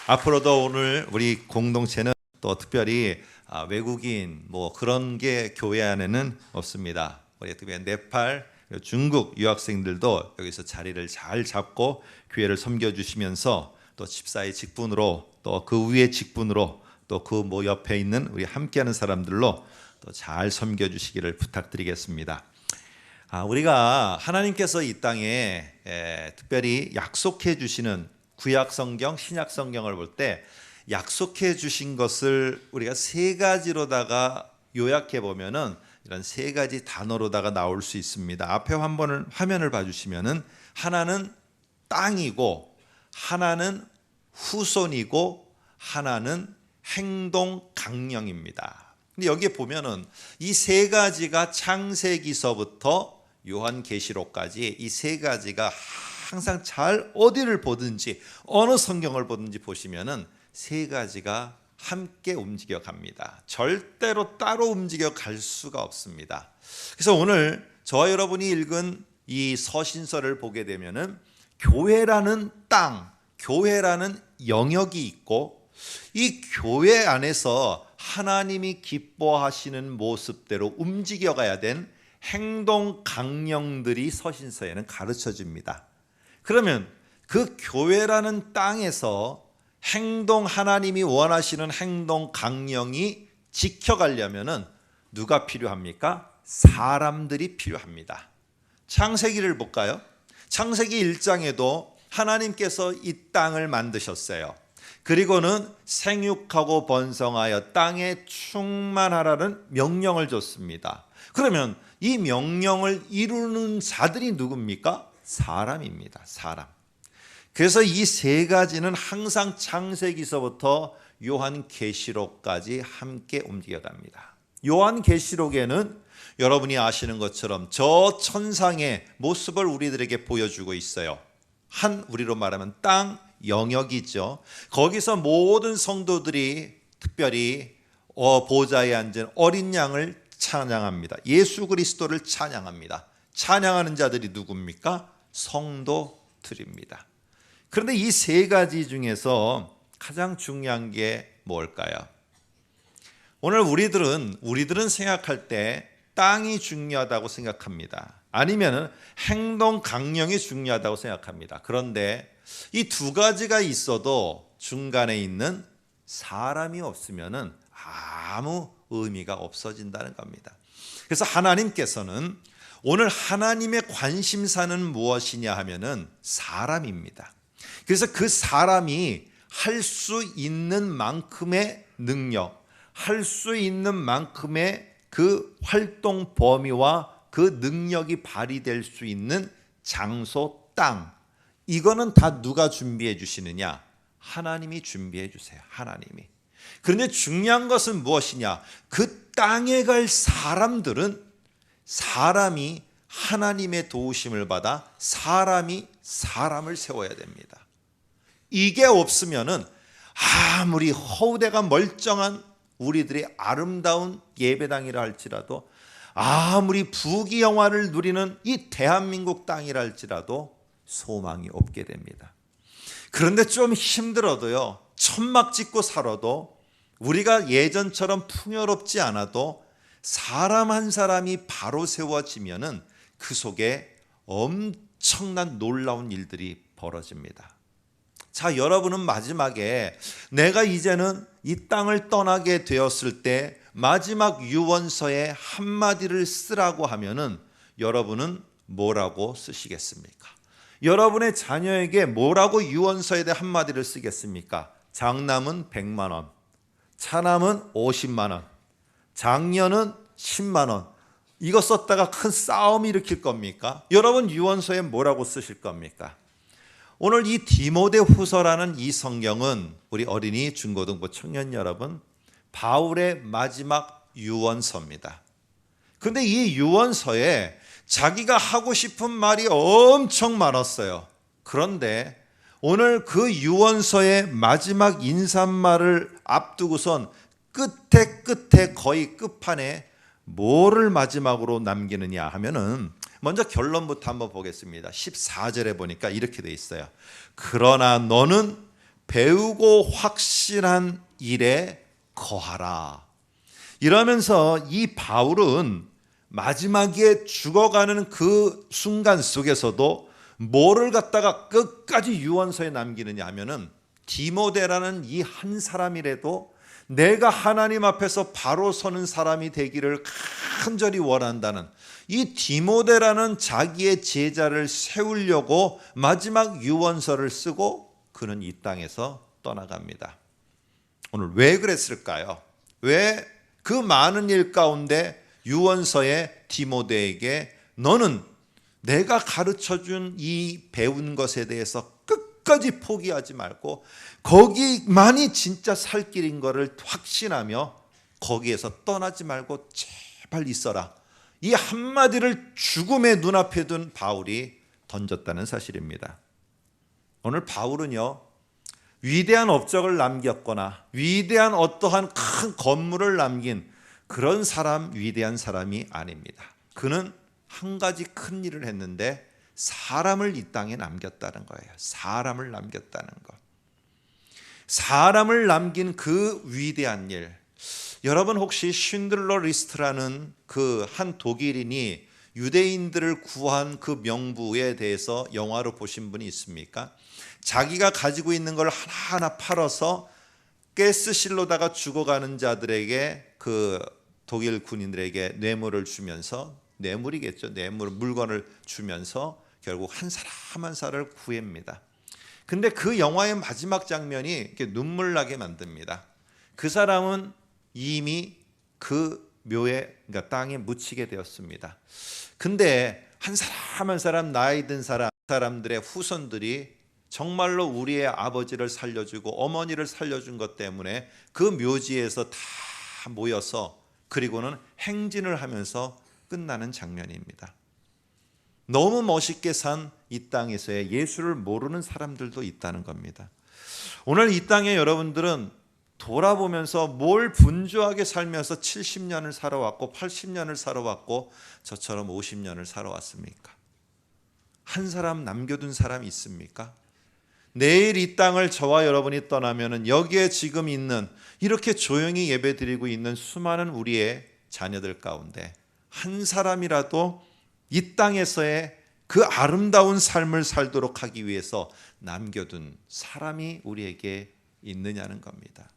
앞으로도 오늘 우리 공동체는 또 특별히 외국인 그런 게 교회 안에는 없습니다. 우리 특별히 네팔, 중국 유학생들도 여기서 자리를 잘 잡고 교회를 섬겨주시면서 또 집사의 직분으로 또 그 위의 직분으로 또 그 옆에 있는 우리 함께하는 사람들로 또 잘 섬겨주시기를 부탁드리겠습니다. 우리가 하나님께서 이 땅에 특별히 약속해 주시는 구약 성경, 신약 성경을 볼 때 약속해 주신 것을 우리가 세 가지로다가 요약해 보면은 이런 세 가지 단어로다가 나올 수 있습니다. 앞에 한번 화면을 봐주시면은 하나는 땅이고, 하나는 후손이고, 하나는 행동 강령입니다. 근데 여기에 보면은 이 세 가지가 창세기서부터 요한계시록까지 이 세 가지가 항상 잘 어디를 보든지 어느 성경을 보든지 보시면은 세 가지가 함께 움직여 갑니다. 절대로 따로 움직여 갈 수가 없습니다. 그래서 오늘 저와 여러분이 읽은 이 서신서를 보게 되면은 교회라는 땅, 교회라는 영역이 있고 이 교회 안에서 하나님이 기뻐하시는 모습대로 움직여가야 된 행동 강령들이 서신서에는 가르쳐 줍니다. 그러면 그 교회라는 땅에서 하나님이 원하시는 행동 강령이 지켜가려면은 누가 필요합니까? 사람들이 필요합니다. 창세기를 볼까요? 창세기 1장에도 하나님께서 이 땅을 만드셨어요. 그리고는 생육하고 번성하여 땅에 충만하라는 명령을 줬습니다. 그러면 이 명령을 이루는 자들이 누굽니까? 사람입니다. 사람. 그래서 이 세 가지는 항상 창세기서부터 요한계시록까지 함께 움직여갑니다. 요한계시록에는 여러분이 아시는 것처럼 저 천상의 모습을 우리들에게 보여주고 있어요. 우리로 말하면 땅 영역이죠. 거기서 모든 성도들이 특별히 보좌에 앉은 어린 양을 찬양합니다. 예수 그리스도를 찬양합니다. 찬양하는 자들이 누굽니까? 성도들입니다. 그런데 이 세 가지 중에서 가장 중요한 게 뭘까요? 오늘 우리들은 생각할 때 땅이 중요하다고 생각합니다. 아니면 행동 강령이 중요하다고 생각합니다. 그런데 이 두 가지가 있어도 중간에 있는 사람이 없으면은 아무 의미가 없어진다는 겁니다. 그래서 하나님께서는 오늘 하나님의 관심사는 무엇이냐 하면은 사람입니다. 그래서 그 사람이 할 수 있는 만큼의 능력, 할 수 있는 만큼의 그 활동 범위와 그 능력이 발휘될 수 있는 장소, 땅, 이거는 다 누가 준비해 주시느냐? 하나님이 준비해 주세요. 하나님이. 그런데 중요한 것은 무엇이냐? 그 땅에 갈 사람들은 사람이 하나님의 도우심을 받아 사람이 사람을 세워야 됩니다. 이게 없으면은 아무리 허우대가 멀쩡한 우리들의 아름다운 예배당이라 할지라도, 아무리 부귀영화를 누리는 이 대한민국 땅이라 할지라도 소망이 없게 됩니다. 그런데 좀 힘들어도요, 천막 짓고 살아도, 우리가 예전처럼 풍요롭지 않아도 사람 한 사람이 바로 세워지면은 그 속에 엄청난 놀라운 일들이 벌어집니다. 자, 여러분은 마지막에 내가 이제는 이 땅을 떠나게 되었을 때 마지막 유언서에 한마디를 쓰라고 하면은 여러분은 뭐라고 쓰시겠습니까? 여러분의 자녀에게 뭐라고 유언서에 대해 한마디를 쓰겠습니까? 장남은 100만 원, 차남은 50만 원, 장녀는 10만 원. 이거 썼다가 큰 싸움을 일으킬 겁니까? 여러분 유언서에 뭐라고 쓰실 겁니까? 오늘 이 디모데후서라는 이 성경은 우리 어린이, 중고등부 청년 여러분, 바울의 마지막 유언서입니다. 그런데 이 유언서에 자기가 하고 싶은 말이 엄청 많았어요. 그런데 오늘 그 유언서의 마지막 인사말을 앞두고선 끝에 거의 끝판에 뭐를 마지막으로 남기느냐 하면은, 먼저 결론부터 한번 보겠습니다. 14절에 보니까 이렇게 돼 있어요. 그러나 너는 배우고 확신한 일에 거하라. 이러면서 이 바울은 마지막에 죽어가는 그 순간 속에서도 뭐를 갖다가 끝까지 유언서에 남기느냐 하면은 디모데라는 이 한 사람이라도 내가 하나님 앞에서 바로 서는 사람이 되기를 간절히 원한다는 이 디모데라는 자기의 제자를 세우려고 마지막 유언서를 쓰고 그는 이 땅에서 떠나갑니다. 오늘 왜 그랬을까요? 왜 그 많은 일 가운데 유언서에 디모데에게 너는 내가 가르쳐준 이 배운 것에 대해서 끝까지 포기하지 말고 거기만이 진짜 살 길인 것을 확신하며 거기에서 떠나지 말고 제발 있어라. 이 한마디를 죽음의 눈앞에 둔 바울이 던졌다는 사실입니다. 오늘 바울은요, 위대한 업적을 남겼거나 위대한 어떠한 큰 건물을 남긴 그런 사람, 위대한 사람이 아닙니다. 그는 한 가지 큰 일을 했는데 사람을 이 땅에 남겼다는 거예요. 사람을 남겼다는 것. 사람을 남긴 그 위대한 일. 여러분 혹시 쉰들러 리스트라는 그 한 독일인이 유대인들을 구한 그 명부에 대해서 영화로 보신 분이 있습니까? 자기가 가지고 있는 걸 하나하나 팔아서 가스실로다가 죽어가는 자들에게 그 독일 군인들에게 뇌물을 주면서 뇌물이겠죠. 물건을 주면서 결국 한 사람 한 사람을 구합니다. 근데 그 영화의 마지막 장면이 이렇게 눈물 나게 만듭니다. 그 사람은 이미 그 묘에, 그러니까 땅에 묻히게 되었습니다. 근데 한 사람 한 사람 나이 든 사람들의 후손들이 정말로 우리의 아버지를 살려주고 어머니를 살려준 것 때문에 그 묘지에서 다 모여서 그리고는 행진을 하면서 끝나는 장면입니다. 너무 멋있게 산 이 땅에서의 예수를 모르는 사람들도 있다는 겁니다. 오늘 이 땅에 여러분들은 돌아보면서 뭘 분주하게 살면서 70년을 살아왔고 80년을 살아왔고 저처럼 50년을 살아왔습니까? 한 사람 남겨둔 사람이 있습니까? 내일 이 땅을 저와 여러분이 떠나면은 여기에 지금 있는 이렇게 조용히 예배드리고 있는 수많은 우리의 자녀들 가운데 한 사람이라도 이 땅에서의 그 아름다운 삶을 살도록 하기 위해서 남겨둔 사람이 우리에게 있느냐는 겁니다.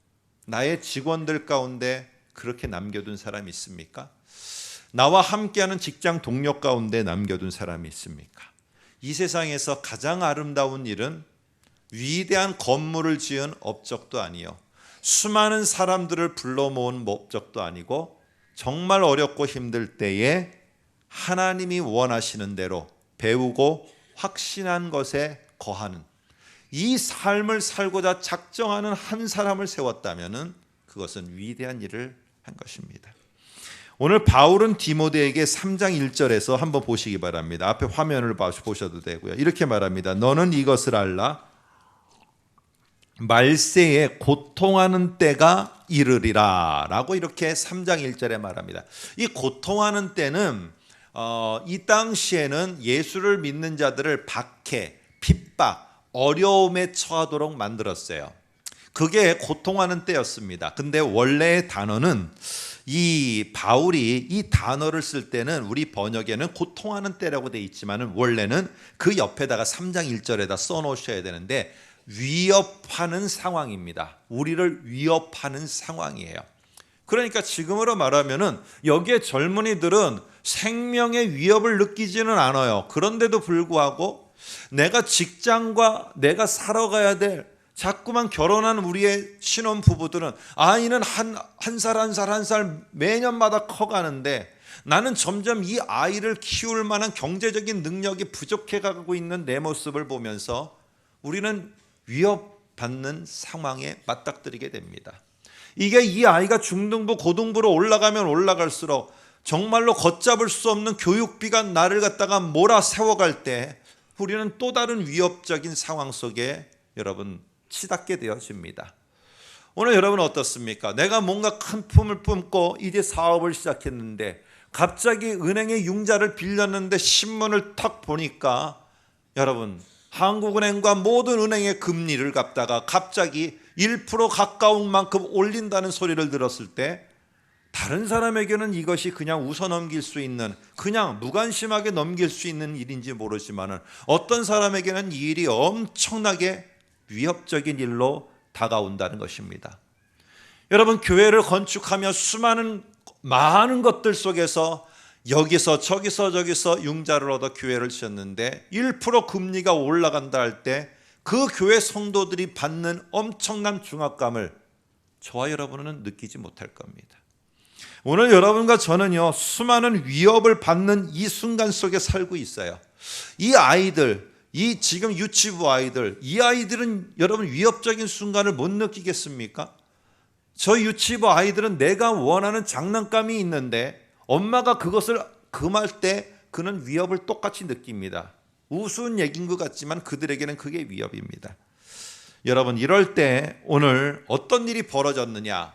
나의 직원들 가운데 그렇게 남겨둔 사람이 있습니까? 나와 함께하는 직장 동료 가운데 남겨둔 사람이 있습니까? 이 세상에서 가장 아름다운 일은 위대한 건물을 지은 업적도 아니요, 수많은 사람들을 불러 모은 업적도 아니고 정말 어렵고 힘들 때에 하나님이 원하시는 대로 배우고 확신한 것에 거하는 이 삶을 살고자 작정하는 한 사람을 세웠다면 그것은 위대한 일을 한 것입니다. 오늘 바울은 디모데에게 3장 1절에서 한번 보시기 바랍니다. 앞에 화면을 보셔도 되고요. 이렇게 말합니다. 너는 이것을 알라. 말세에 고통하는 때가 이르리라 라고 이렇게 3장 1절에 말합니다. 이 고통하는 때는 이 당시에는 예수를 믿는 자들을 박해, 핍박, 어려움에 처하도록 만들었어요. 그게 고통하는 때였습니다. 근데 원래의 단어는 이 바울이 이 단어를 쓸 때는 우리 번역에는 고통하는 때라고 돼 있지만 원래는 그 옆에다가 3장 1절에다 써놓으셔야 되는데 위협하는 상황입니다. 우리를 위협하는 상황이에요. 그러니까 지금으로 말하면은 여기에 젊은이들은 생명의 위협을 느끼지는 않아요. 그런데도 불구하고 내가 직장과 내가 살아가야 될 자꾸만 결혼한 우리의 신혼 부부들은 아이는 한 살 매년마다 커가는데 나는 점점 이 아이를 키울 만한 경제적인 능력이 부족해 가고 있는 내 모습을 보면서 우리는 위협받는 상황에 맞닥뜨리게 됩니다. 이게 이 아이가 중등부, 고등부로 올라가면 올라갈수록 정말로 걷잡을 수 없는 교육비가 나를 갖다가 몰아세워갈 때 우리는 또 다른 위협적인 상황 속에 여러분 치닫게 되어집니다. 오늘 여러분 어떻습니까? 내가 뭔가 큰 품을 품고 이제 사업을 시작했는데 갑자기 은행의 융자를 빌렸는데 신문을 탁 보니까 여러분 한국은행과 모든 은행의 금리를 갚다가 갑자기 1% 가까운 만큼 올린다는 소리를 들었을 때 다른 사람에게는 이것이 그냥 웃어 넘길 수 있는, 그냥 무관심하게 넘길 수 있는 일인지 모르지만 어떤 사람에게는 이 일이 엄청나게 위협적인 일로 다가온다는 것입니다. 여러분, 교회를 건축하며 많은 것들 속에서 여기서 저기서 융자를 얻어 교회를 지었는데 1% 금리가 올라간다 할 때 그 교회 성도들이 받는 엄청난 중압감을 저와 여러분은 느끼지 못할 겁니다. 오늘 여러분과 저는요, 수많은 위협을 받는 이 순간 속에 살고 있어요. 이 아이들, 이 지금 유치부 아이들, 이 아이들은 여러분 위협적인 순간을 못 느끼겠습니까? 저 유치부 아이들은 내가 원하는 장난감이 있는데 엄마가 그것을 금할 때 그는 위협을 똑같이 느낍니다. 우스운 얘기인 것 같지만 그들에게는 그게 위협입니다. 여러분, 이럴 때 오늘 어떤 일이 벌어졌느냐?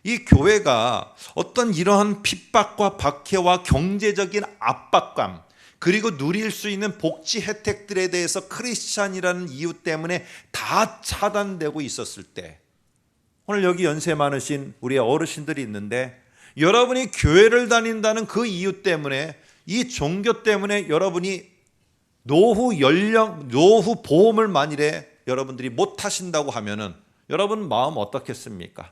이 교회가 어떤 이러한 핍박과 박해와 경제적인 압박감, 그리고 누릴 수 있는 복지 혜택들에 대해서 크리스찬이라는 이유 때문에 다 차단되고 있었을 때, 오늘 여기 연세 많으신 우리 어르신들이 있는데 여러분이 교회를 다닌다는 그 이유 때문에, 이 종교 때문에 여러분이 노후 보험을 만일에 여러분들이 못 하신다고 하면은 여러분 마음 어떻겠습니까?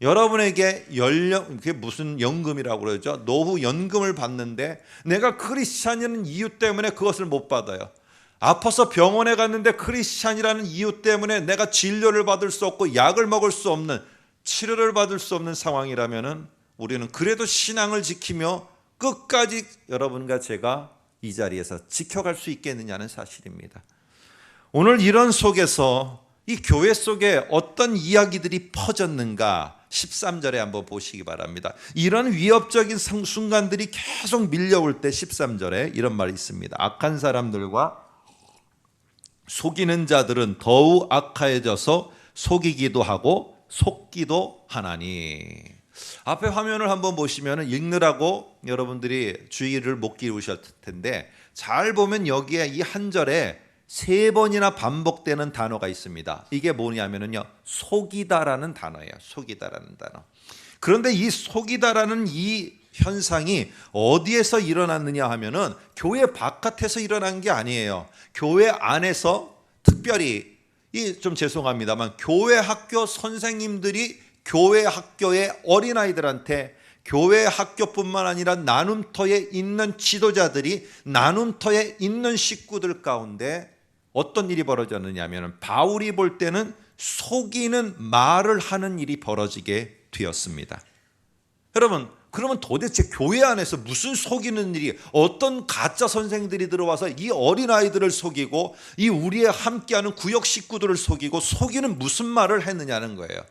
여러분에게 그게 무슨 연금이라고 그러죠? 노후 연금을 받는데 내가 크리스찬이라는 이유 때문에 그것을 못 받아요. 아파서 병원에 갔는데 크리스찬이라는 이유 때문에 내가 진료를 받을 수 없고 약을 먹을 수 없는, 치료를 받을 수 없는 상황이라면은 우리는 그래도 신앙을 지키며 끝까지 여러분과 제가 이 자리에서 지켜갈 수 있겠느냐는 사실입니다. 오늘 이런 속에서 이 교회 속에 어떤 이야기들이 퍼졌는가 13절에 한번 보시기 바랍니다. 이런 위협적인 순간들이 계속 밀려올 때 13절에 이런 말이 있습니다. 악한 사람들과 속이는 자들은 더욱 악해져서 속이기도 하고 속기도 하나니. 앞에 화면을 한번 보시면 읽느라고 여러분들이 주의를 못 기울이셨을 텐데 잘 보면 여기에 이 한 절에 3번이나 반복되는 단어가 있습니다. 이게 뭐냐면요, 속이다라는 단어예요. 속이다라는 단어. 그런데 이 속이다라는 이 현상이 어디에서 일어났느냐 하면은 교회 바깥에서 일어난 게 아니에요. 교회 안에서 특별히 좀 죄송합니다만 교회 학교 선생님들이 교회 학교의 어린아이들한테, 교회 학교뿐만 아니라 나눔터에 있는 지도자들이 나눔터에 있는 식구들 가운데 어떤 일이 벌어졌느냐 하면 바울이 볼 때는 속이는 말을 하는 일이 벌어지게 되었습니다. 여러분, 그러면 도대체 교회 안에서 무슨 속이는 일이, 어떤 가짜 선생들이 들어와서 이 어린아이들을 속이고 이 우리의 함께하는 구역 식구들을 속이는 무슨 말을 했느냐는 거예요.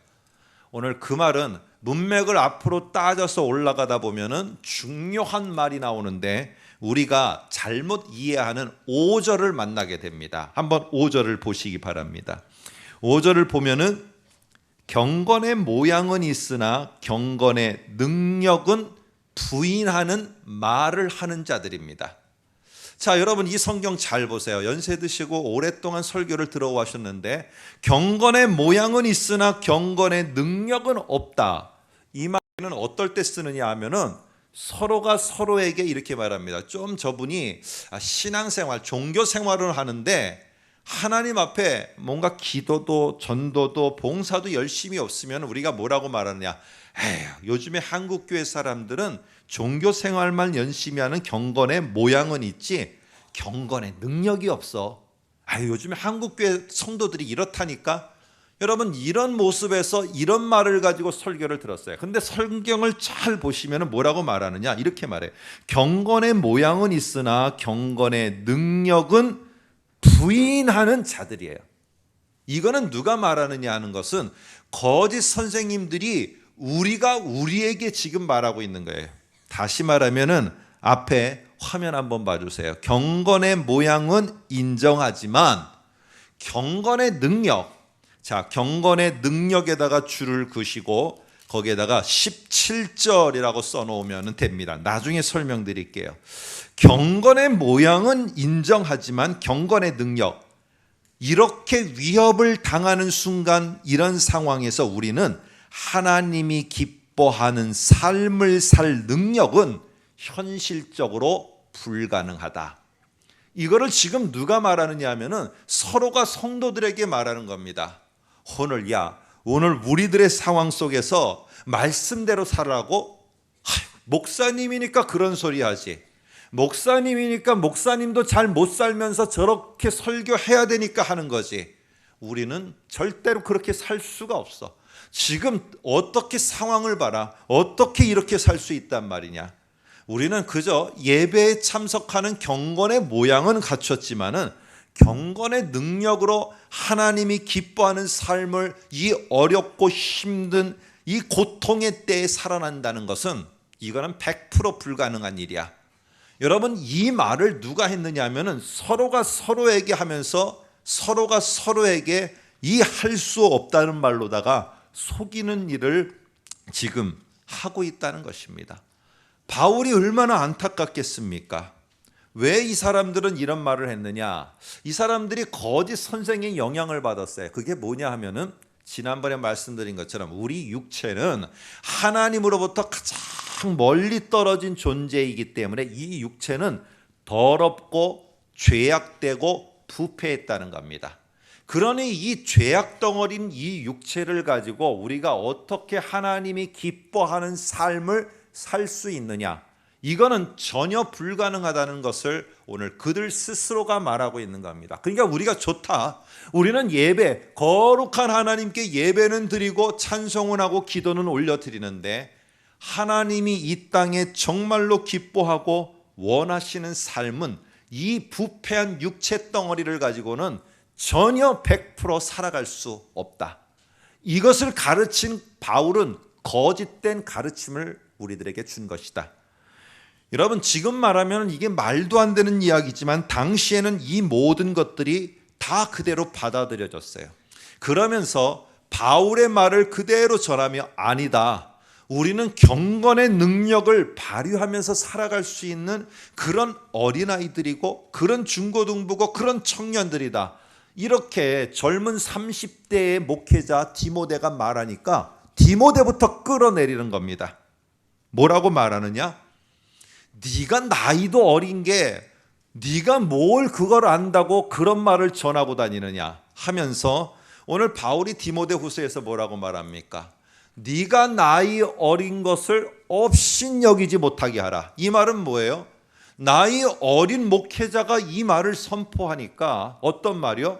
오늘 그 말은 문맥을 앞으로 따져서 올라가다 보면은 중요한 말이 나오는데 우리가 잘못 이해하는 5절을 만나게 됩니다. 한번 5절을 보시기 바랍니다. 5절을 보면은 경건의 모양은 있으나 경건의 능력은 부인하는 말을 하는 자들입니다. 자, 여러분 이 성경 잘 보세요. 연세 드시고 오랫동안 설교를 들어오셨는데 경건의 모양은 있으나 경건의 능력은 없다. 이 말은 어떨 때 쓰느냐 하면은 서로가 서로에게 이렇게 말합니다. 좀 저분이 신앙생활, 종교생활을 하는데 하나님 앞에 뭔가 기도도 전도도 봉사도 열심히 없으면 우리가 뭐라고 말하느냐, 에휴, 요즘에 한국교회 사람들은 종교생활만 열심히 하는 경건의 모양은 있지 경건의 능력이 없어. 요즘에 한국교회 성도들이 이렇다니까. 여러분, 이런 모습에서 이런 말을 가지고 설교를 들었어요. 근데 성경을 잘 보시면 뭐라고 말하느냐, 이렇게 말해. 경건의 모양은 있으나 경건의 능력은 부인하는 자들이에요. 이거는 누가 말하느냐 하는 것은 거짓 선생님들이 우리에게 지금 말하고 있는 거예요. 다시 말하면은 앞에 화면 한번 봐주세요. 경건의 모양은 인정하지만 경건의 능력, 자, 경건의 능력에다가 줄을 그시고 거기에다가 17절이라고 써놓으면 됩니다. 나중에 설명드릴게요. 경건의 모양은 인정하지만 경건의 능력, 이렇게 위협을 당하는 순간 이런 상황에서 우리는 하나님이 기뻐하는 삶을 살 능력은 현실적으로 불가능하다. 이거를 지금 누가 말하느냐 하면은 서로가 성도들에게 말하는 겁니다. 오늘 우리들의 상황 속에서 말씀대로 살라고? 목사님이니까 그런 소리 하지. 목사님이니까 목사님도 잘 못 살면서 저렇게 설교해야 되니까 하는 거지. 우리는 절대로 그렇게 살 수가 없어. 지금 어떻게 상황을 봐라. 어떻게 이렇게 살 수 있단 말이냐. 우리는 그저 예배에 참석하는 경건의 모양은 갖췄지만은 경건의 능력으로 하나님이 기뻐하는 삶을 이 어렵고 힘든 이 고통의 때에 살아난다는 것은 이거는 100% 불가능한 일이야. 여러분, 이 말을 누가 했느냐 하면은 서로가 서로에게 하면서 서로가 서로에게 이 할 수 없다는 말로다가 속이는 일을 지금 하고 있다는 것입니다. 바울이 얼마나 안타깝겠습니까? 왜 이 사람들은 이런 말을 했느냐? 이 사람들이 거짓 선생의 영향을 받았어요. 그게 뭐냐 하면은 지난번에 말씀드린 것처럼 우리 육체는 하나님으로부터 가장 멀리 떨어진 존재이기 때문에 이 육체는 더럽고 죄악되고 부패했다는 겁니다. 그러니 이 죄악 덩어리인 이 육체를 가지고 우리가 어떻게 하나님이 기뻐하는 삶을 살 수 있느냐? 이거는 전혀 불가능하다는 것을 오늘 그들 스스로가 말하고 있는 겁니다. 그러니까 우리가 좋다. 우리는 예배, 거룩한 하나님께 예배는 드리고 찬송은 하고 기도는 올려드리는데 하나님이 이 땅에 정말로 기뻐하고 원하시는 삶은 이 부패한 육체 덩어리를 가지고는 전혀 100% 살아갈 수 없다. 이것을 가르친 바울은 거짓된 가르침을 우리들에게 준 것이다. 여러분, 지금 말하면 이게 말도 안 되는 이야기지만 당시에는 이 모든 것들이 다 그대로 받아들여졌어요. 그러면서 바울의 말을 그대로 전하며 아니다. 우리는 경건의 능력을 발휘하면서 살아갈 수 있는 그런 어린아이들이고 그런 중고등부고 그런 청년들이다. 이렇게 젊은 30대의 목회자 디모데가 말하니까 디모데부터 끌어내리는 겁니다. 뭐라고 말하느냐? 네가 나이도 어린 게 네가 뭘 그걸 안다고 그런 말을 전하고 다니느냐 하면서 오늘 바울이 디모데후서에서 뭐라고 말합니까? 네가 나이 어린 것을 업신여기지 못하게 하라. 이 말은 뭐예요? 나이 어린 목회자가 이 말을 선포하니까 어떤 말이요?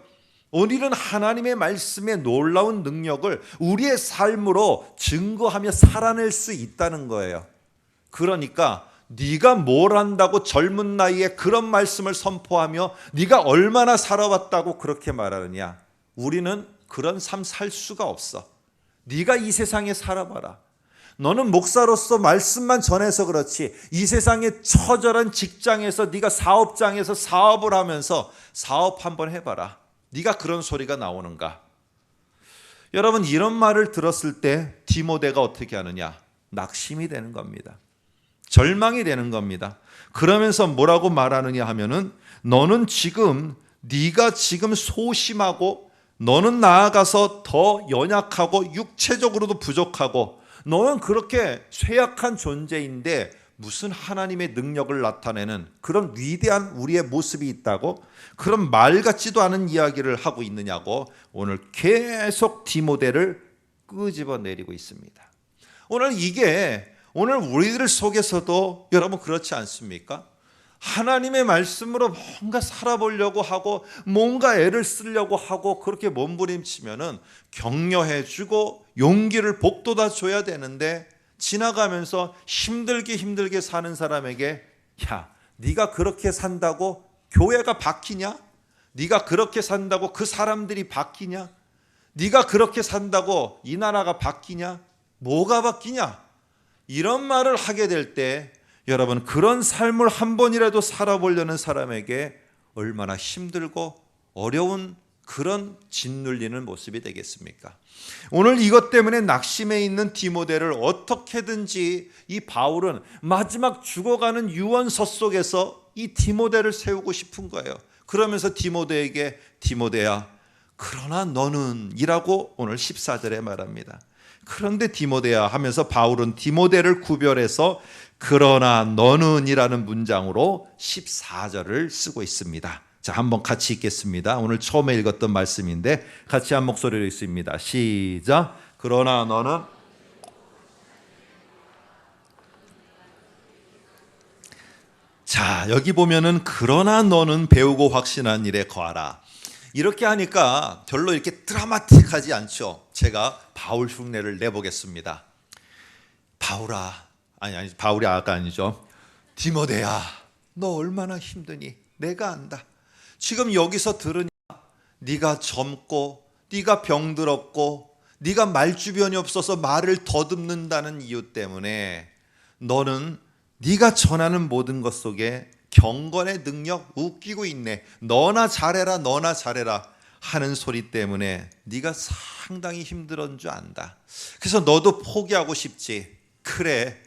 우리는 하나님의 말씀의 놀라운 능력을 우리의 삶으로 증거하며 살아낼 수 있다는 거예요. 그러니까 네가 뭘 한다고 젊은 나이에 그런 말씀을 선포하며 네가 얼마나 살아왔다고 그렇게 말하느냐. 우리는 그런 삶 살 수가 없어. 네가 이 세상에 살아봐라. 너는 목사로서 말씀만 전해서 그렇지 이 세상의 처절한 직장에서 네가 사업장에서 사업을 하면서 사업 한번 해봐라. 네가 그런 소리가 나오는가? 여러분, 이런 말을 들었을 때 디모데가 어떻게 하느냐? 낙심이 되는 겁니다. 절망이 되는 겁니다. 그러면서 뭐라고 말하느냐 하면은 너는 지금 네가 지금 소심하고 너는 나아가서 더 연약하고 육체적으로도 부족하고 너는 그렇게 쇠약한 존재인데 무슨 하나님의 능력을 나타내는 그런 위대한 우리의 모습이 있다고 그런 말 같지도 않은 이야기를 하고 있느냐고 오늘 계속 디모데를 끄집어내리고 있습니다. 오늘 우리들 속에서도 여러분 그렇지 않습니까? 하나님의 말씀으로 뭔가 살아보려고 하고 뭔가 애를 쓰려고 하고 그렇게 몸부림치면은 격려해주고 용기를 북돋아 줘야 되는데 지나가면서 힘들게 사는 사람에게 야, 네가 그렇게 산다고 교회가 바뀌냐? 네가 그렇게 산다고 그 사람들이 바뀌냐? 네가 그렇게 산다고 이 나라가 바뀌냐? 뭐가 바뀌냐? 이런 말을 하게 될 때 여러분 그런 삶을 한 번이라도 살아보려는 사람에게 얼마나 힘들고 어려운 그런 짓눌리는 모습이 되겠습니까? 오늘 이것 때문에 낙심해 있는 디모데를 어떻게든지 이 바울은 마지막 죽어가는 유언서 속에서 이 디모데를 세우고 싶은 거예요. 그러면서 디모데에게 디모데야 그러나 너는 이라고 오늘 14절에 말합니다. 그런데 디모데야 하면서 바울은 디모데를 구별해서 그러나 너는 이라는 문장으로 14절을 쓰고 있습니다. 자, 한번 같이 읽겠습니다. 오늘 처음에 읽었던 말씀인데 같이 한 목소리로 읽습니다. 시작. 그러나 너는 자, 여기 보면은 그러나 너는 배우고 확신한 일에 거하라. 이렇게 하니까 별로 이렇게 드라마틱하지 않죠. 제가 바울 흉내를 내보겠습니다. 바울아, 바울이 아까 아니죠. 디모데야, 너 얼마나 힘드니? 내가 안다. 지금 여기서 들으냐? 네가 젊고, 네가 병들었고, 네가 말주변이 없어서 말을 더듬는다는 이유 때문에 너는 네가 전하는 모든 것 속에 경건의 능력 웃기고 있네. 너나 잘해라, 너나 잘해라 하는 소리 때문에 네가 상당히 힘들었는 줄 안다. 그래서 너도 포기하고 싶지. 그래,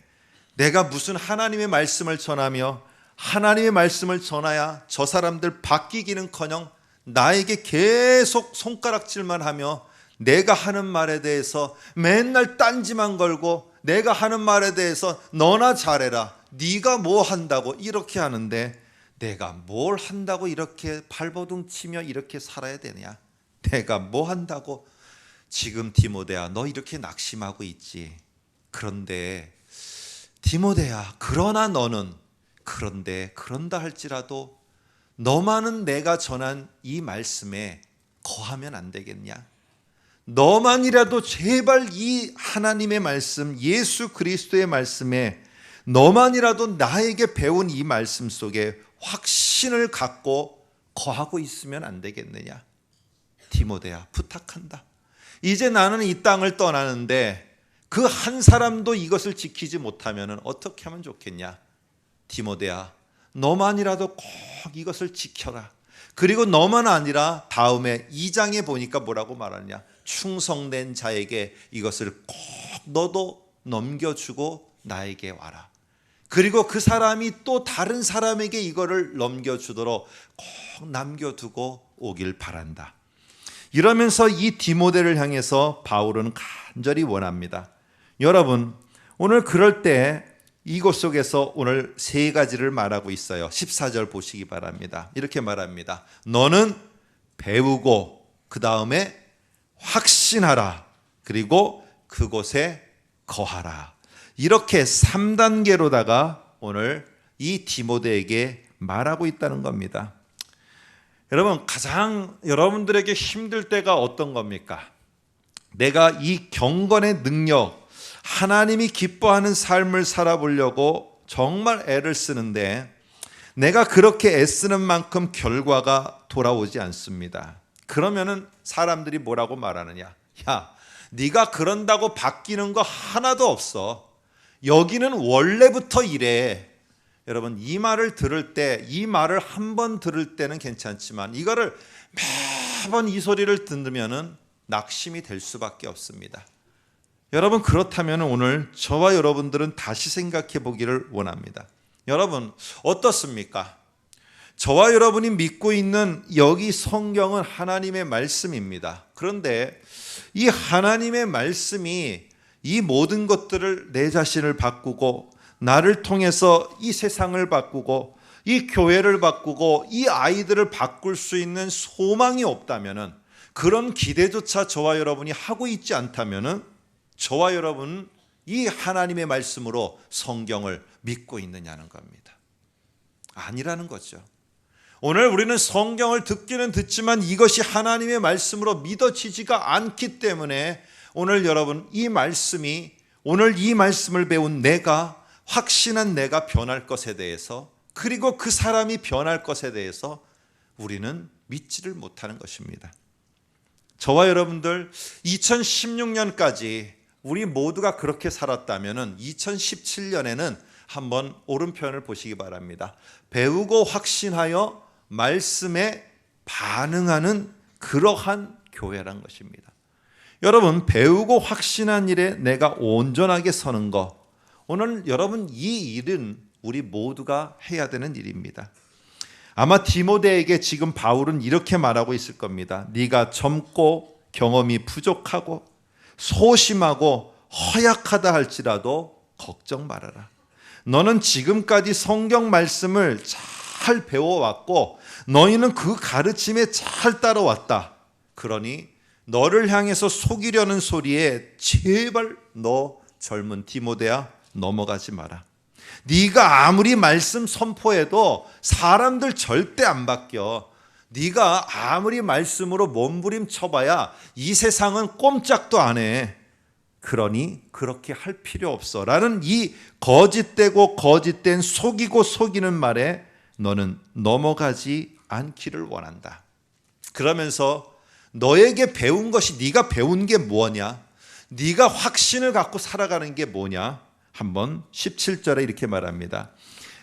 내가 무슨 하나님의 말씀을 전하며 하나님의 말씀을 전해야 저 사람들 바뀌기는커녕 나에게 계속 손가락질만 하며 내가 하는 말에 대해서 맨날 딴지만 걸고 내가 하는 말에 대해서 너나 잘해라, 네가 뭐 한다고 이렇게 하는데 내가 뭘 한다고 이렇게 발버둥 치며 이렇게 살아야 되냐? 내가 뭐 한다고? 지금 디모데야, 너 이렇게 낙심하고 있지. 그런데 디모데야, 그러나 너는 그런다 할지라도 너만은 내가 전한 이 말씀에 거하면 안 되겠냐? 너만이라도 제발 이 하나님의 말씀, 예수 그리스도의 말씀에 너만이라도 나에게 배운 이 말씀 속에 확신을 갖고 거하고 있으면 안 되겠느냐? 디모데야, 부탁한다. 이제 나는 이 땅을 떠나는데 그 한 사람도 이것을 지키지 못하면 어떻게 하면 좋겠냐? 디모데야, 너만이라도 꼭 이것을 지켜라. 그리고 너만 아니라 다음에 2장에 보니까 뭐라고 말하냐? 충성된 자에게 이것을 꼭 너도 넘겨주고 나에게 와라. 그리고 그 사람이 또 다른 사람에게 이거를 넘겨주도록 꼭 남겨두고 오길 바란다. 이러면서 이 디모데를 향해서 바울은 간절히 원합니다. 여러분, 오늘 그럴 때 이곳 속에서 오늘 세 가지를 말하고 있어요. 14절 보시기 바랍니다. 이렇게 말합니다. 너는 배우고 그 다음에 확신하라. 그리고 그곳에 거하라. 이렇게 3단계로다가 오늘 이 디모데에게 말하고 있다는 겁니다. 여러분, 가장 여러분들에게 힘들 때가 어떤 겁니까? 내가 이 경건의 능력, 하나님이 기뻐하는 삶을 살아보려고 정말 애를 쓰는데 내가 그렇게 애쓰는 만큼 결과가 돌아오지 않습니다. 그러면은 사람들이 뭐라고 말하느냐? 야, 네가 그런다고 바뀌는 거 하나도 없어. 여기는 원래부터 이래. 여러분, 이 말을 들을 때, 이 말을 한 번 들을 때는 괜찮지만 이거를 매번 이 소리를 듣으면은 낙심이 될 수밖에 없습니다. 여러분, 그렇다면 오늘 저와 여러분들은 다시 생각해 보기를 원합니다. 여러분, 어떻습니까? 저와 여러분이 믿고 있는 여기 성경은 하나님의 말씀입니다. 그런데 이 하나님의 말씀이 이 모든 것들을 내 자신을 바꾸고 나를 통해서 이 세상을 바꾸고 이 교회를 바꾸고 이 아이들을 바꿀 수 있는 소망이 없다면, 그런 기대조차 저와 여러분이 하고 있지 않다면 저와 여러분은 이 하나님의 말씀으로 성경을 믿고 있느냐는 겁니다. 아니라는 거죠. 오늘 우리는 성경을 듣기는 듣지만 이것이 하나님의 말씀으로 믿어지지가 않기 때문에 오늘 여러분, 이 말씀이, 오늘 이 말씀을 배운 내가, 확신한 내가 변할 것에 대해서, 그리고 그 사람이 변할 것에 대해서 우리는 믿지를 못하는 것입니다. 저와 여러분들 2016년까지 우리 모두가 그렇게 살았다면 2017년에는 한번 오른편을 보시기 바랍니다. 배우고 확신하여 말씀에 반응하는 그러한 교회란 것입니다. 여러분, 배우고 확신한 일에 내가 온전하게 서는 것, 오늘 여러분 이 일은 우리 모두가 해야 되는 일입니다. 아마 디모데에게 지금 바울은 이렇게 말하고 있을 겁니다. 네가 젊고 경험이 부족하고 소심하고 허약하다 할지라도 걱정 말아라. 너는 지금까지 성경 말씀을 잘 배워왔고 너희는 그 가르침에 잘 따라왔다. 그러니 너를 향해서 속이려는 소리에 제발 너 젊은 디모데야 넘어가지 마라. 네가 아무리 말씀 선포해도 사람들 절대 안 바뀌어. 네가 아무리 말씀으로 몸부림 쳐봐야 이 세상은 꼼짝도 안 해. 그러니 그렇게 할 필요 없어 라는 이 거짓되고 거짓된 속이고 속이는 말에 너는 넘어가지 않기를 원한다. 그러면서 너에게 배운 것이, 네가 배운 게 뭐냐, 네가 확신을 갖고 살아가는 게 뭐냐, 한번 17절에 이렇게 말합니다.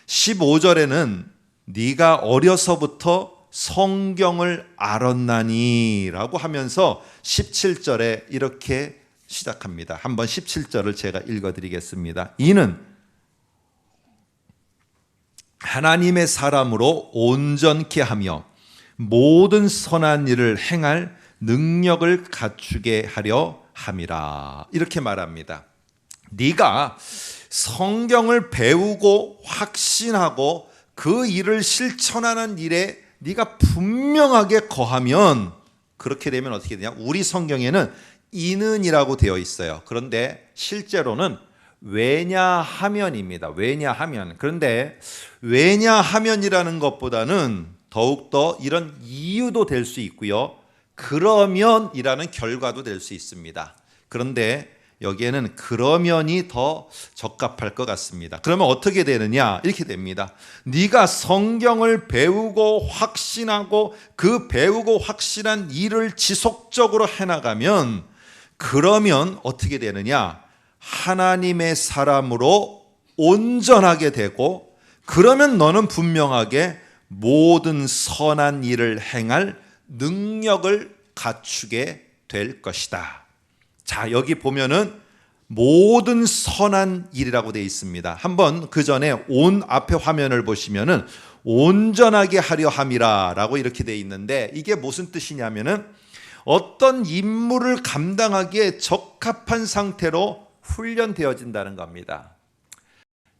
15절에는 네가 어려서부터 성경을 알았나니 라고 하면서 17절에 이렇게 시작합니다. 한번 17절을 제가 읽어드리겠습니다. 이는 하나님의 사람으로 온전케 하며 모든 선한 일을 행할 능력을 갖추게 하려 함이라. 이렇게 말합니다. 네가 성경을 배우고 확신하고 그 일을 실천하는 일에 네가 분명하게 거하면, 그렇게 되면 어떻게 되냐? 우리 성경에는 이는이라고 되어 있어요. 그런데 실제로는 왜냐하면입니다. 왜냐하면. 그런데 왜냐하면이라는 것보다는 더욱더 이런 이유도 될 수 있고요, 그러면이라는 결과도 될 수 있습니다. 그런데 여기에는 그러면이 더 적합할 것 같습니다. 그러면 어떻게 되느냐? 이렇게 됩니다. 네가 성경을 배우고 확신하고 그 배우고 확신한 일을 지속적으로 해나가면, 그러면 어떻게 되느냐? 하나님의 사람으로 온전하게 되고, 그러면 너는 분명하게 모든 선한 일을 행할 능력을 갖추게 될 것이다. 자, 여기 보면은 모든 선한 일이라고 되어 있습니다. 한번 그 전에 온 앞에 화면을 보시면은 온전하게 하려 함이라 라고 이렇게 되어 있는데, 이게 무슨 뜻이냐면은 어떤 임무를 감당하기에 적합한 상태로 훈련되어진다는 겁니다.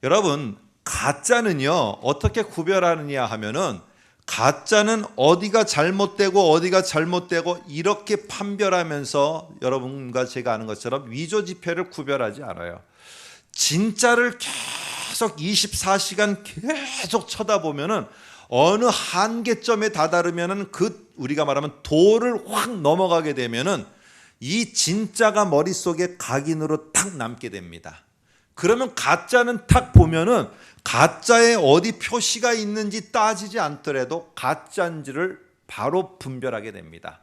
여러분, 가짜는요 어떻게 구별하느냐 하면은, 가짜는 어디가 잘못되고 어디가 잘못되고 이렇게 판별하면서 여러분과 제가 아는 것처럼 위조지폐를 구별하지 않아요. 진짜를 계속 24시간 계속 쳐다보면은 어느 한계점에 다다르면은 그 우리가 말하면 도를 확 넘어가게 되면은 이 진짜가 머릿속에 각인으로 탁 남게 됩니다. 그러면 가짜는 탁 보면은 가짜에 어디 표시가 있는지 따지지 않더라도 가짜인지를 바로 분별하게 됩니다.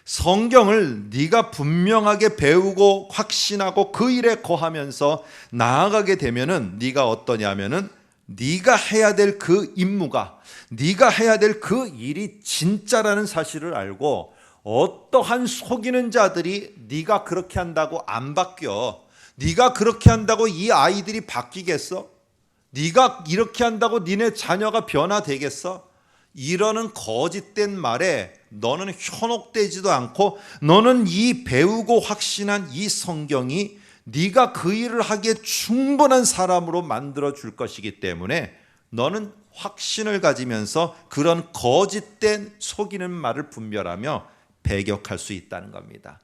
성경을 네가 분명하게 배우고 확신하고 그 일에 거하면서 나아가게 되면은 네가 어떠냐면은 네가 해야 될 그 임무가, 네가 해야 될 그 일이 진짜라는 사실을 알고, 어떠한 속이는 자들이 네가 그렇게 한다고 안 바뀌어, 네가 그렇게 한다고 이 아이들이 바뀌겠어? 네가 이렇게 한다고 니네 자녀가 변화되겠어? 이러는 거짓된 말에 너는 현혹되지도 않고, 너는 이 배우고 확신한 이 성경이 네가 그 일을 하기에 충분한 사람으로 만들어 줄 것이기 때문에 너는 확신을 가지면서 그런 거짓된 속이는 말을 분별하며 배격할 수 있다는 겁니다.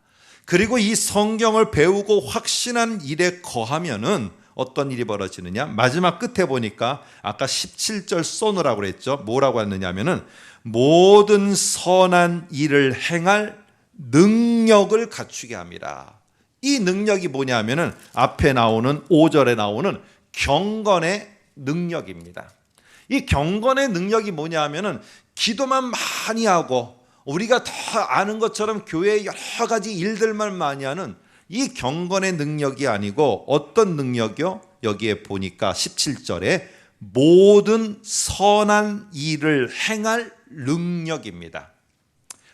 그리고 이 성경을 배우고 확신한 일에 거하면은 어떤 일이 벌어지느냐? 마지막 끝에 보니까 아까 17절 쏘느라고 그랬죠. 뭐라고 했느냐면은 모든 선한 일을 행할 능력을 갖추게 합니다. 이 능력이 뭐냐면은 앞에 나오는 5절에 나오는 경건의 능력입니다. 이 경건의 능력이 뭐냐면은 기도만 많이 하고 우리가 다 아는 것처럼 교회에 여러 가지 일들만 많이 하는 이 경건의 능력이 아니고 어떤 능력이요? 여기에 보니까 17절에 모든 선한 일을 행할 능력입니다.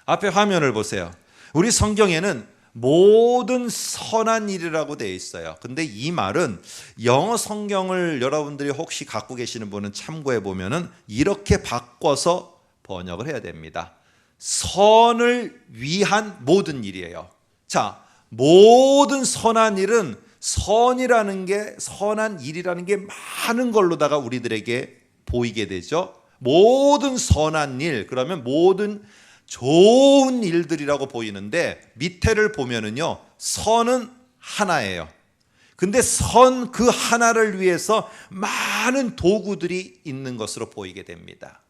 앞에 화면을 보세요. 우리 성경에는 모든 선한 일이라고 되어 있어요. 근데 이 말은 영어 성경을 여러분들이 혹시 갖고 계시는 분은 참고해 보면은 이렇게 바꿔서 번역을 해야 됩니다. 선을 위한 모든 일이에요. 자, 모든 선한 일은 선이라는 게, 선한 일이라는 게 많은 걸로다가 우리들에게 보이게 되죠. 모든 선한 일, 그러면 모든 좋은 일들이라고 보이는데 밑에를 보면은요, 선은 하나예요. 근데 선 그 하나를 위해서 많은 도구들이 있는 것으로 보이게 됩니다.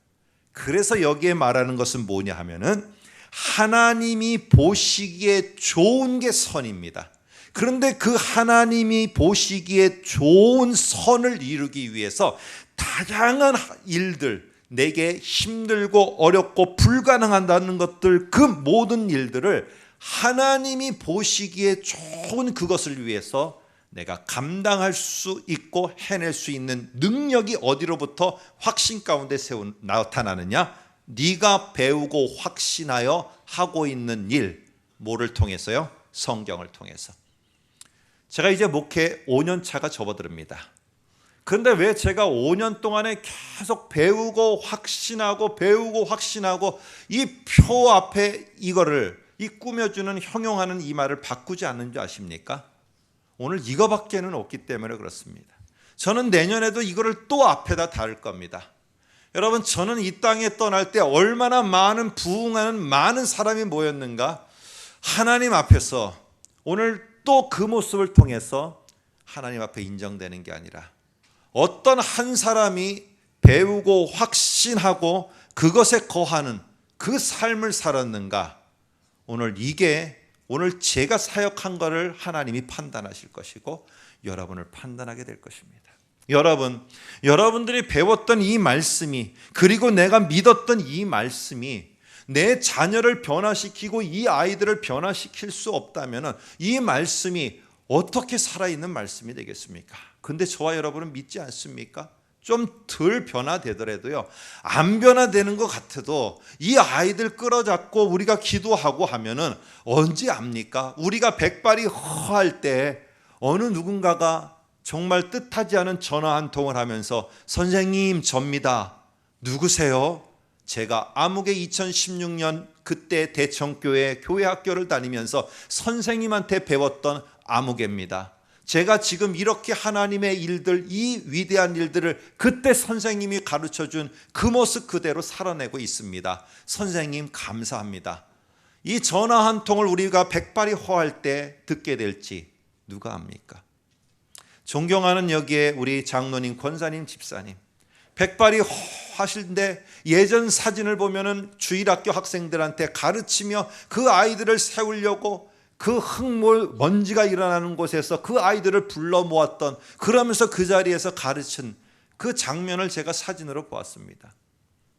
그래서 여기에 말하는 것은 뭐냐 하면은 하나님이 보시기에 좋은 게 선입니다. 그런데 그 하나님이 보시기에 좋은 선을 이루기 위해서 다양한 일들, 내게 힘들고 어렵고 불가능하다는 것들, 그 모든 일들을 하나님이 보시기에 좋은 그것을 위해서 내가 감당할 수 있고 해낼 수 있는 능력이 어디로부터 확신 가운데 나타나느냐? 네가 배우고 확신하여 하고 있는 일, 뭐를 통해서요? 성경을 통해서. 제가 이제 목회 5년 차가 접어듭니다. 그런데 왜 제가 5년 동안에 계속 배우고 확신하고 이 표 앞에 이거를, 이 꾸며주는 형용하는 이 말을 바꾸지 않는 줄 아십니까? 오늘 이거밖에는 없기 때문에 그렇습니다. 저는 내년에도 이거를 또 앞에다 달을 겁니다. 여러분, 저는 이 땅에 떠날 때 얼마나 많은 부흥하는 많은 사람이 모였는가? 하나님 앞에서 오늘 또 그 모습을 통해서 하나님 앞에 인정되는 게 아니라 어떤 한 사람이 배우고 확신하고 그것에 거하는 그 삶을 살았는가? 오늘 이게 오늘 제가 사역한 것을 하나님이 판단하실 것이고 여러분을 판단하게 될 것입니다. 여러분들이 배웠던 이 말씀이, 그리고 내가 믿었던 이 말씀이 내 자녀를 변화시키고 이 아이들을 변화시킬 수 없다면 이 말씀이 어떻게 살아있는 말씀이 되겠습니까? 근데 저와 여러분은 믿지 않습니까? 좀 덜 변화되더라도요, 안 변화되는 것 같아도 이 아이들 끌어잡고 우리가 기도하고 하면은 언제 압니까? 우리가 백발이 허할 때 어느 누군가가 정말 뜻하지 않은 전화 한 통을 하면서 선생님, 접니다. 누구세요? 제가 아무개 2016년 그때 대청교회 교회 학교를 다니면서 선생님한테 배웠던 아무개입니다. 제가 지금 이렇게 하나님의 일들, 이 위대한 일들을 그때 선생님이 가르쳐준 그 모습 그대로 살아내고 있습니다. 선생님 감사합니다. 이 전화 한 통을 우리가 백발이 허할 때 듣게 될지 누가 압니까? 존경하는 여기에 우리 장로님, 권사님, 집사님, 백발이 하실때 예전 사진을 보면은 주일학교 학생들한테 가르치며 그 아이들을 세우려고 그 흙물 먼지가 일어나는 곳에서 그 아이들을 불러 모았던, 그러면서 그 자리에서 가르친 그 장면을 제가 사진으로 보았습니다.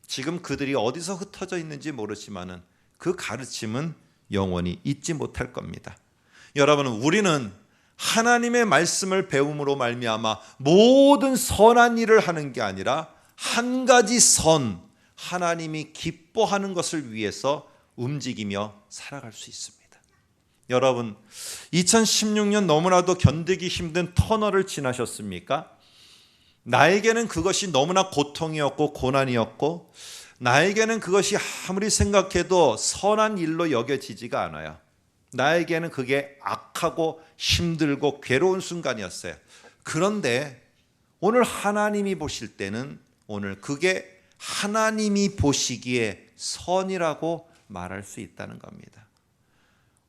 지금 그들이 어디서 흩어져 있는지 모르지만은 그 가르침은 영원히 잊지 못할 겁니다. 여러분, 우리는 하나님의 말씀을 배움으로 말미암아 모든 선한 일을 하는 게 아니라 한 가지 선, 하나님이 기뻐하는 것을 위해서 움직이며 살아갈 수 있습니다. 여러분, 2016년 너무나도 견디기 힘든 터널을 지나셨습니까? 나에게는 그것이 너무나 고통이었고 고난이었고, 나에게는 그것이 아무리 생각해도 선한 일로 여겨지지가 않아요. 나에게는 그게 악하고 힘들고 괴로운 순간이었어요. 그런데 오늘 하나님이 보실 때는 오늘 그게 하나님이 보시기에 선이라고 말할 수 있다는 겁니다.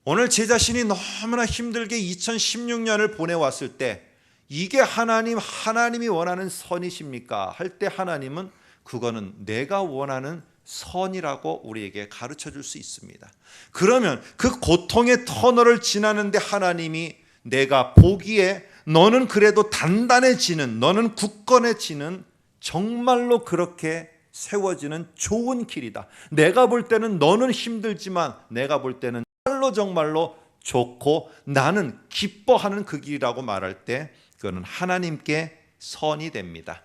오늘 제 자신이 너무나 힘들게 2016년을 보내왔을 때 이게 하나님이 원하는 선이십니까? 할 때 하나님은 그거는 내가 원하는 선이라고 우리에게 가르쳐 줄 수 있습니다. 그러면 그 고통의 터널을 지나는데 하나님이 내가 보기에 너는 그래도 단단해지는, 너는 굳건해지는, 정말로 그렇게 세워지는 좋은 길이다. 내가 볼 때는 너는 힘들지만 내가 볼 때는 정말로 좋고 나는 기뻐하는 그 길이라고 말할 때 그거는 하나님께 선이 됩니다.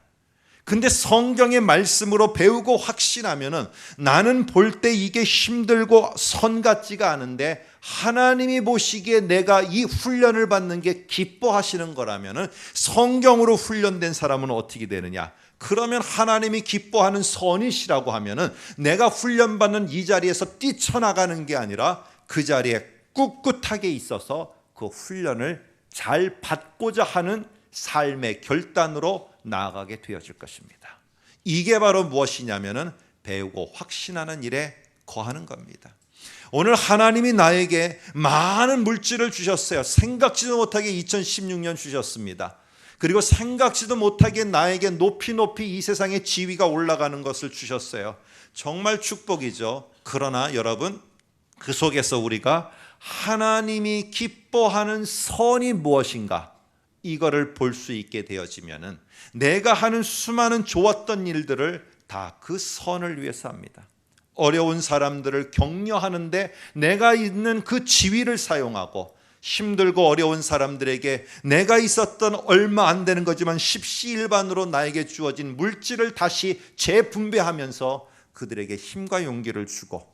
근데 성경의 말씀으로 배우고 확신하면은 나는 볼 때 이게 힘들고 선 같지가 않은데 하나님이 보시기에 내가 이 훈련을 받는 게 기뻐하시는 거라면 성경으로 훈련된 사람은 어떻게 되느냐? 그러면 하나님이 기뻐하는 선이시라고 하면은 내가 훈련받는 이 자리에서 뛰쳐나가는 게 아니라 그 자리에 꿋꿋하게 있어서 그 훈련을 잘 받고자 하는 삶의 결단으로 나아가게 되어질 것입니다. 이게 바로 무엇이냐면은 배우고 확신하는 일에 거하는 겁니다. 오늘 하나님이 나에게 많은 물질을 주셨어요. 생각지도 못하게 2016년 주셨습니다. 그리고 생각지도 못하게 나에게 높이 이 세상의 지위가 올라가는 것을 주셨어요. 정말 축복이죠. 그러나 여러분, 그 속에서 우리가 하나님이 기뻐하는 선이 무엇인가, 이거를 볼 수 있게 되어지면은 내가 하는 수많은 좋았던 일들을 다 그 선을 위해서 합니다. 어려운 사람들을 격려하는데 내가 있는 그 지위를 사용하고, 힘들고 어려운 사람들에게 내가 있었던 얼마 안 되는 거지만 십시일반으로 나에게 주어진 물질을 다시 재분배하면서 그들에게 힘과 용기를 주고,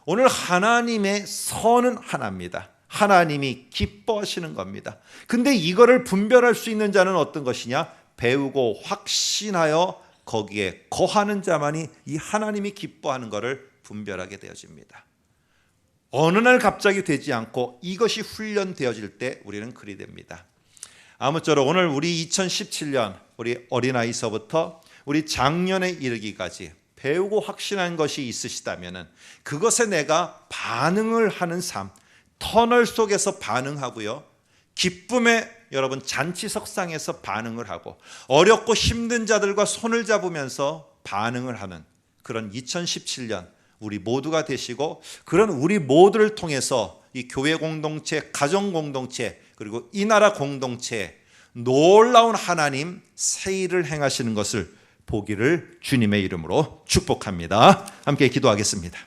오늘 하나님의 선은 하나입니다. 하나님이 기뻐하시는 겁니다. 근데 이거를 분별할 수 있는 자는 어떤 것이냐? 배우고 확신하여 거기에 거하는 자만이 이 하나님이 기뻐하는 것을 분별하게 되어집니다. 어느 날 갑자기 되지 않고 이것이 훈련되어질 때 우리는 그리 됩니다. 아무쪼록 오늘 우리 2017년 우리 어린아이서부터 우리 작년에 이르기까지 배우고 확신한 것이 있으시다면 그것에 내가 반응을 하는 삶, 터널 속에서 반응하고요, 기쁨의 여러분 잔치석상에서 반응을 하고, 어렵고 힘든 자들과 손을 잡으면서 반응을 하는 그런 2017년 우리 모두가 되시고, 그런 우리 모두를 통해서 이 교회 공동체, 가정 공동체, 그리고 이 나라 공동체 놀라운 하나님 새 일을 행하시는 것을 보기를 주님의 이름으로 축복합니다. 함께 기도하겠습니다.